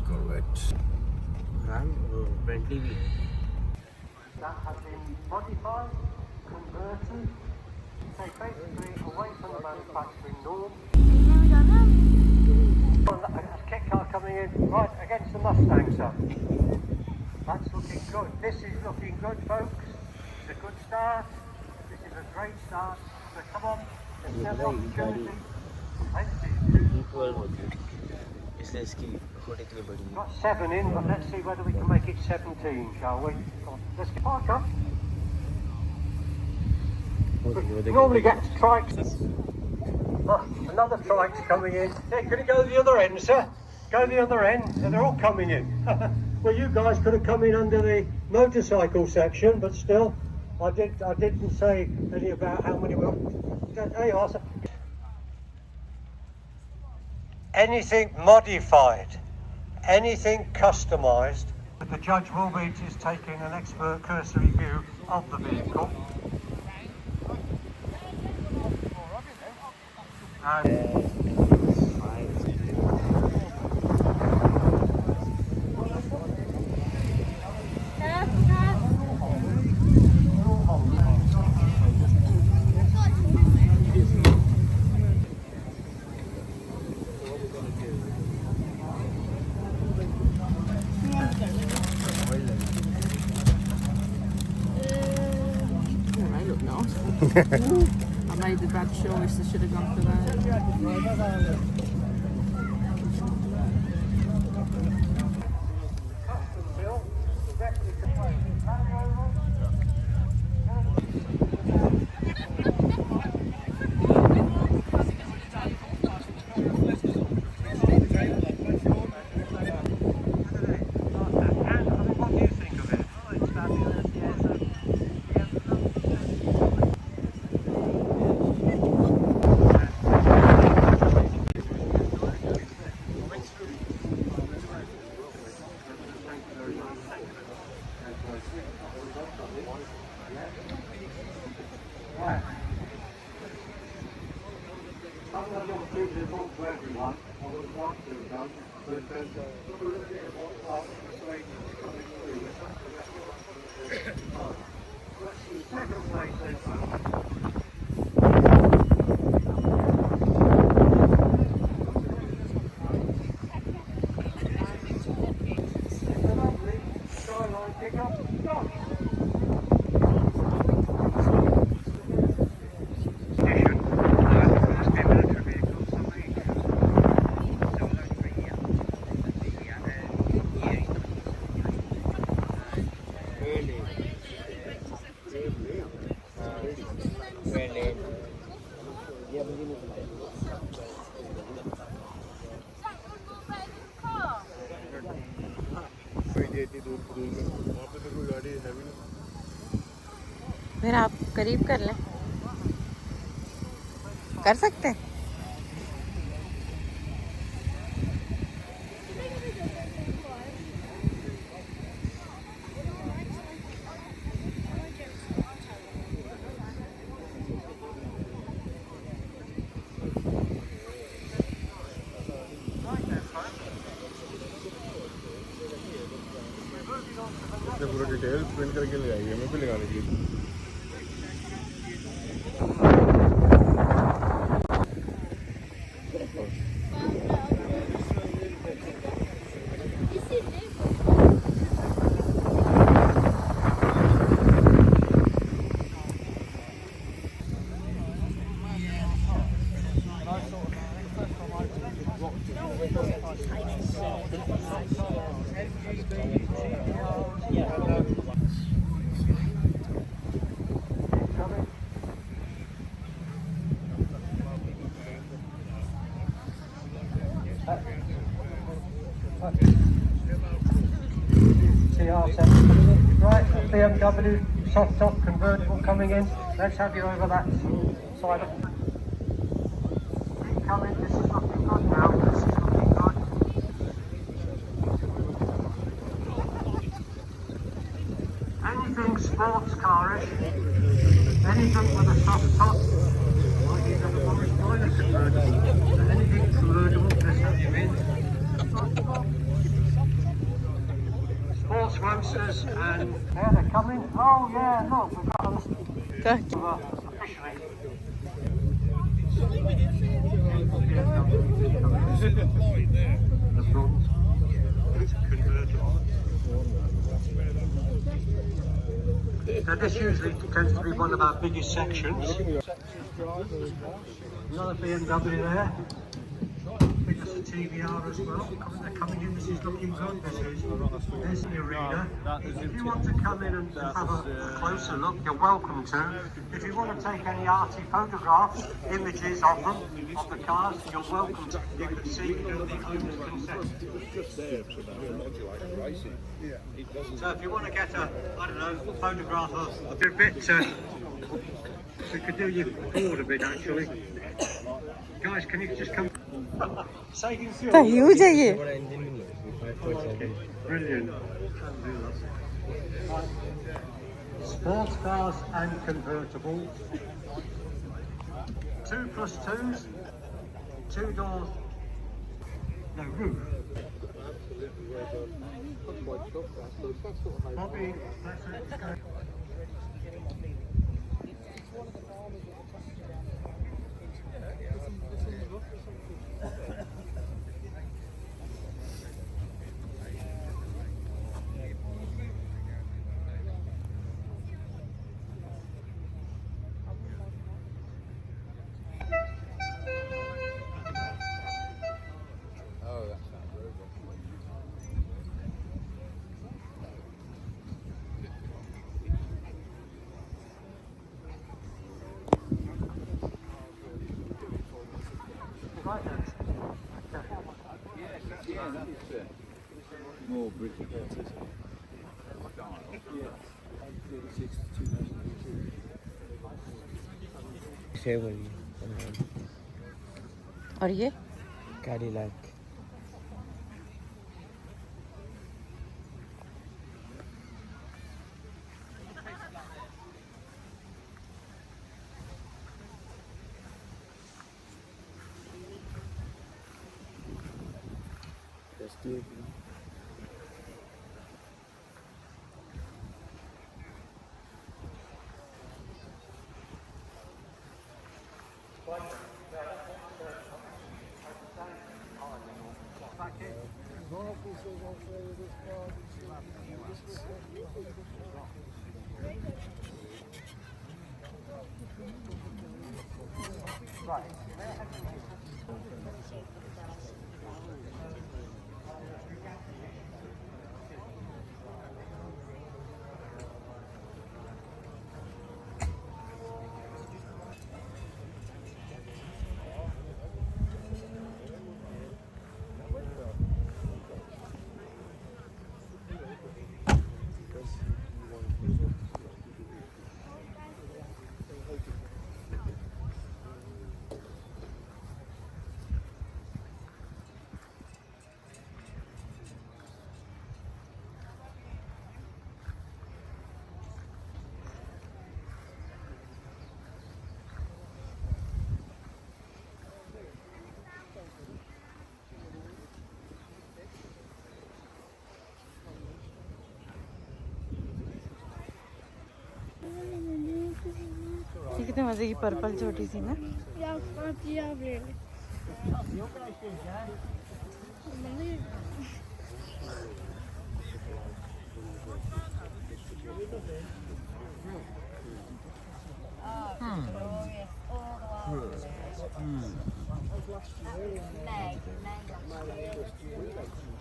Corvette. Bentley भी है. That has been modified, converted, so basically away from the manufacturing norm. A kit car coming in right against the Mustang, sir. That's looking good. This is looking good, folks. It's a good start. This is a great start. So come on, there's still opportunity. Equal होती है. इसलिए इसकी होट इतनी बड़ी है. Got 7 in, but let's see whether we can make it 17, shall we? Let's park up. We normally get trikes. Another trike's coming in. Hey, can you go to the other end, sir? Go to the other end. So they're all coming in. Well, you guys could have come in under the motorcycle section, but still, I didn't say any about how many were. There you are, sir. Anything modified, anything customised, the judge will be just taking an expert cursory view of the vehicle. I made a bad choice, I should have gone for that. फिर आप करीब कर लें, कर सकते हैं. पूरा detail print करके ले आइए हमें भी लगाने के लिए. Right, BMW soft top convertible coming in. Let's have you over that side of coming. This is looking good now. This is looking good. Anything sports car Irish. Anything with a soft top, like either the pristine or convertible. Anything convertible, this has you in. Sports roasters, and there they're coming. Oh yeah, look, we've got officially. The front. It's convertible. Now this usually tends to be one of our biggest sections. Another BMW there. Biggest TVR as well. They're coming in. This is looking good. There's the arena. If you want to come in and have a closer look, you're welcome to. If you want to take any arty photographs, images of them, of the cars, you're welcome to. You can see the owner's consent. So if you want to get a, I don't know, photograph of a bit, we could do you forward a bit actually. Guys, can you just come? Saving fuel. तो huge है ये. Brilliant. Sports cars and convertibles. 2+2s. 2 doors. No roof. Bobby, let's go. More British. और ये Cadillac. ये कितने मजे की purple छोटी सी ना.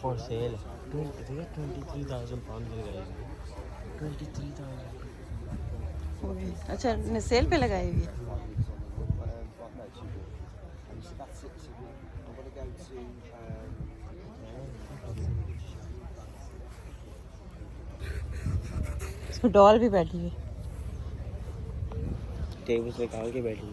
For sale. 23,000 pounds में लगाई. 23,000. अच्छा ने सेल पे लगाई हुई है. इसमें डॉल भी बैठी है. टेबल पे काल के बैठी.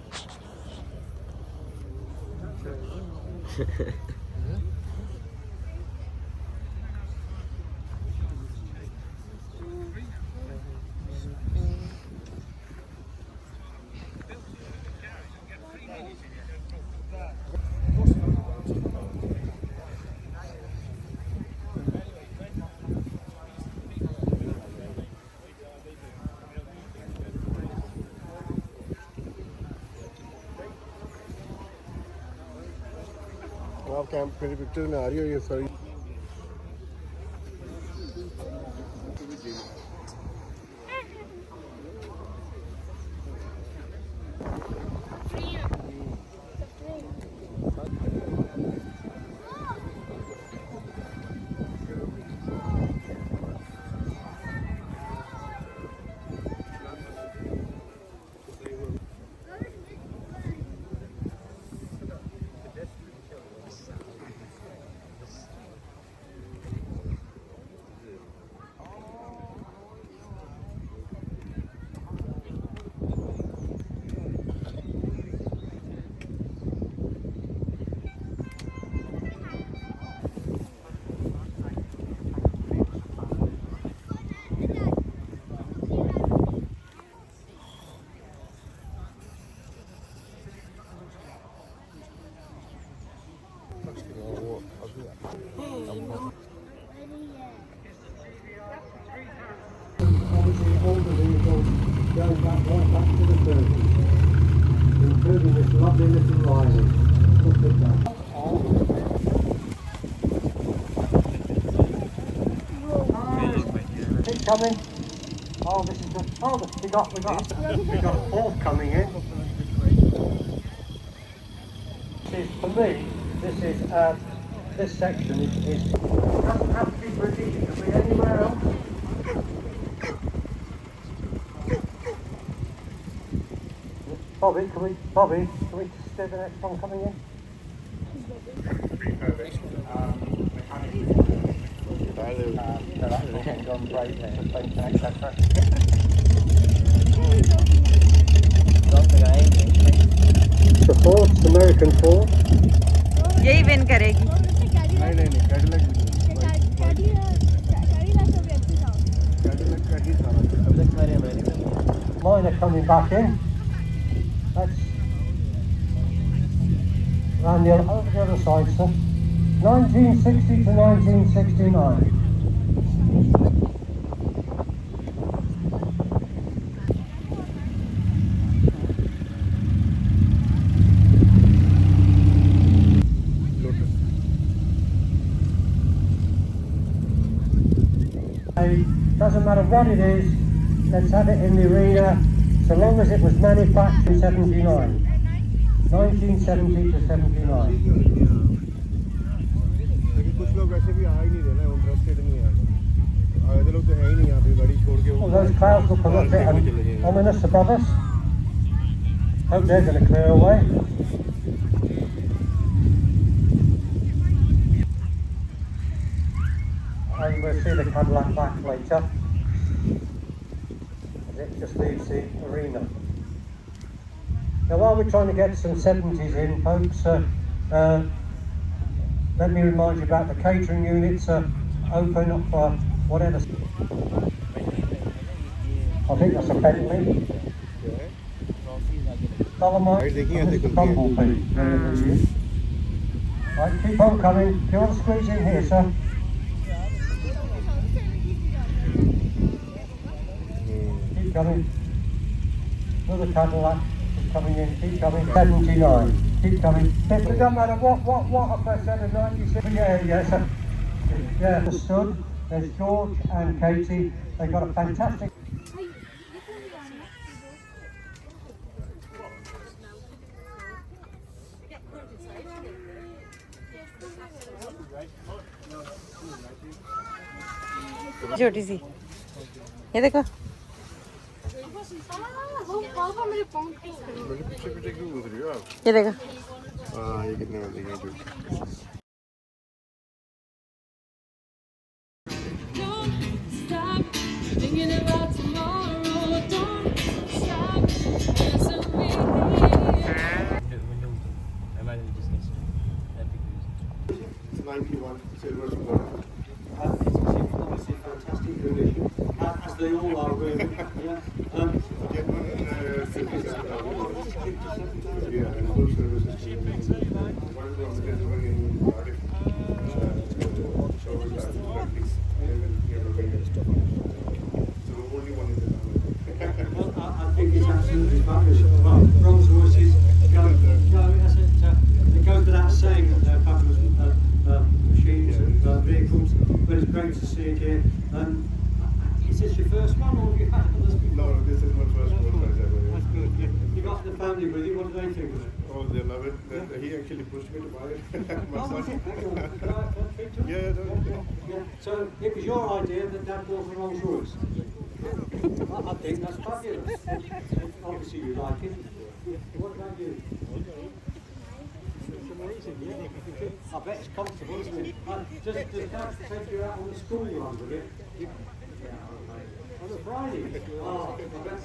आप कैंप मेरी पिक्चर में आ रही हो ये सारी Going back right back to the 30s, including this lovely little Riley. Look at that. Keep coming. Oh, this is good. Oh, we got a fourth coming in. For me, this section doesn't have to be British. It can be anywhere else. Bobby, can we see the next one coming in? The Ford's American Ford. यही win करेगी. नहीं Cadillac Mine are coming back in. That's round over the other side, sir. 1960 to 1969. Doesn't matter what it is, let's have it in the arena, so long as it was manufactured in 79. 1970 to 79. लेकिन कुछ लोग वैसे भी आ ही नहीं रहे ना interested नहीं है आधे लोग तो है ही नहीं यहाँ पे गाड़ी छोड़ के Well, those clouds look a little bit ominous above us. Hope they're going to clear away. And we'll see the Cadillac back later. It just leaves the arena. Now while we're trying to get some 70s in, folks, let me remind you about the catering units open up for whatever. I think that's a Bentley. Dolomite, and this is Bumblebee. Right, keep on coming. Do you want to squeeze in here, sir? Keep coming. Another Cadillac is coming in. Keep coming. 79. Keep coming. It doesn't matter what if I said a 96. Yeah, sir. Yeah, understood. There's George and Katie. They've got a fantastic. छोटी सी ये देखो पीछे पीछे क्यों घूम रही हो आप ये देखो हाँ ये कितने में देखें It's 91 silver square. Obviously fantastic condition, as they all are really. Yeah, and full services. What is wrong with it when you Cardiff? So the only one is Well, I think it's absolutely fabulous. Well, Rolls Royces it goes without saying that they're fabulous. see it here. Is this your first one, or have you had others before? No, this is my first world ever. That's good. Yeah. You got the family with you. What do they think of it? Oh, they love it. He actually pushed me to buy it. My Oh, son. okay. Can I speak to him? Yeah. So it was your idea that Dad bought the Rolls Royce. I think that's fabulous. Obviously you like it. What about you? It's amazing, yeah. I bet it's comfortable, isn't it? Does Dad take you out on the school run with it? Yeah, okay. On a Friday? Oh, I bet